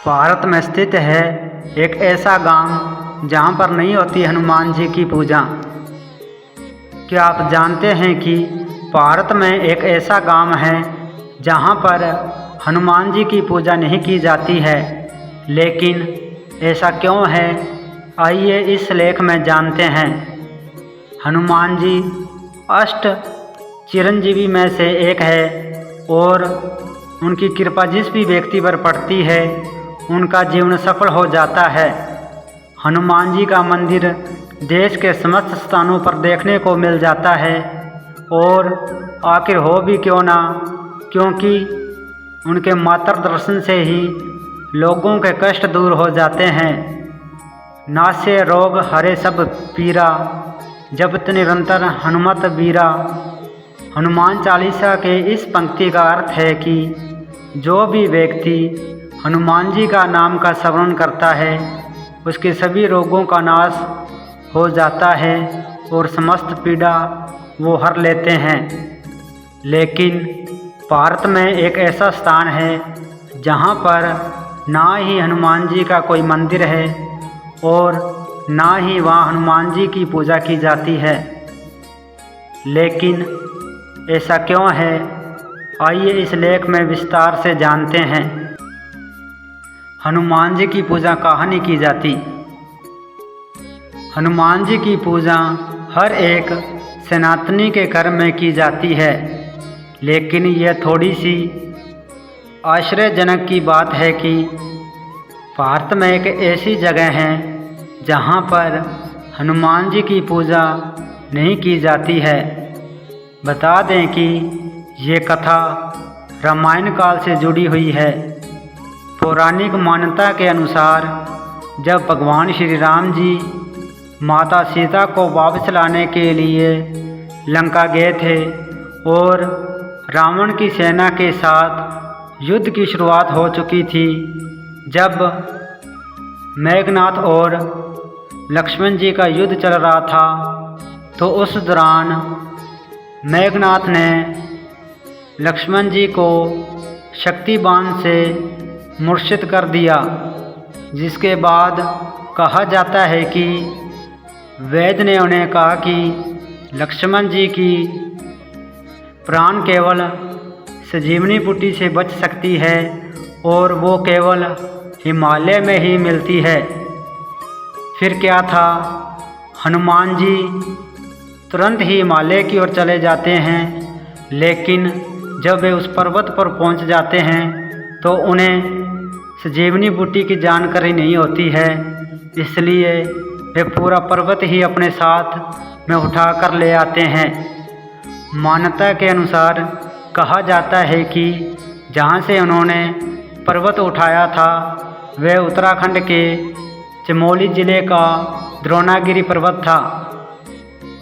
भारत में स्थित है एक ऐसा गांव जहां पर नहीं होती हनुमान जी की पूजा। क्या आप जानते हैं कि भारत में एक ऐसा गांव है जहां पर हनुमान जी की पूजा नहीं की जाती है? लेकिन ऐसा क्यों है, आइए इस लेख में जानते हैं। हनुमान जी अष्ट चिरंजीवी में से एक है और उनकी कृपा जिस भी व्यक्ति पर पड़ती है उनका जीवन सफल हो जाता है। हनुमान जी का मंदिर देश के समस्त स्थानों पर देखने को मिल जाता है और आखिर हो भी क्यों ना, क्योंकि उनके मात्र दर्शन से ही लोगों के कष्ट दूर हो जाते हैं। नासे रोग हरे सब पीरा, जपत निरंतर हनुमत बीरा। हनुमान चालीसा के इस पंक्ति का अर्थ है कि जो भी व्यक्ति हनुमान जी का नाम का स्मरण करता है उसके सभी रोगों का नाश हो जाता है और समस्त पीड़ा वो हर लेते हैं। लेकिन भारत में एक ऐसा स्थान है जहाँ पर ना ही हनुमान जी का कोई मंदिर है और ना ही वहाँ हनुमान जी की पूजा की जाती है। लेकिन ऐसा क्यों है, आइए इस लेख में विस्तार से जानते हैं। हनुमान जी की पूजा कहाँ नहीं की जाती? हनुमान जी की पूजा हर एक सनातनी के घर में की जाती है, लेकिन यह थोड़ी सी आश्चर्यजनक की बात है कि भारत में एक ऐसी जगह है जहाँ पर हनुमान जी की पूजा नहीं की जाती है। बता दें कि ये कथा रामायण काल से जुड़ी हुई है। पौराणिक मान्यता के अनुसार जब भगवान श्री राम जी माता सीता को वापस लाने के लिए लंका गए थे और रावण की सेना के साथ युद्ध की शुरुआत हो चुकी थी, जब मेघनाथ और लक्ष्मण जी का युद्ध चल रहा था, तो उस दौरान मेघनाथ ने लक्ष्मण जी को शक्ति बाण से मूर्छित कर दिया, जिसके बाद कहा जाता है कि वैद्य ने उन्हें कहा कि लक्ष्मण जी की प्राण केवल संजीवनी बूटी से बच सकती है और वो केवल हिमालय में ही मिलती है। फिर क्या था, हनुमान जी तुरंत ही हिमालय की ओर चले जाते हैं, लेकिन जब वे उस पर्वत पर पहुंच जाते हैं तो उन्हें संजीवनी बूटी की जानकारी नहीं होती है, इसलिए वे पूरा पर्वत ही अपने साथ में उठा कर ले आते हैं। मान्यता के अनुसार कहा जाता है कि जहाँ से उन्होंने पर्वत उठाया था वह उत्तराखंड के चमोली जिले का द्रोणागिरी पर्वत था।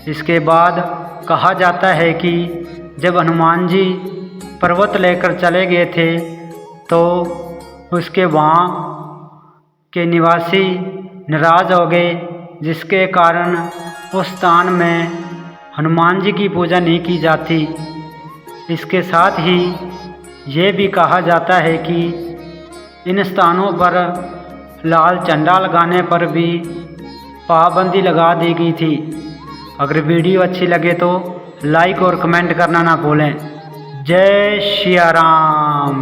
इसके बाद कहा जाता है कि जब हनुमान जी पर्वत लेकर चले गए थे तो उसके वहाँ के निवासी नाराज हो गए, जिसके कारण उस स्थान में हनुमान जी की पूजा नहीं की जाती। इसके साथ ही ये भी कहा जाता है कि इन स्थानों पर लाल झंडा लगाने पर भी पाबंदी लगा दी गई थी। अगर वीडियो अच्छी लगे तो लाइक और कमेंट करना ना भूलें। जय श्री राम।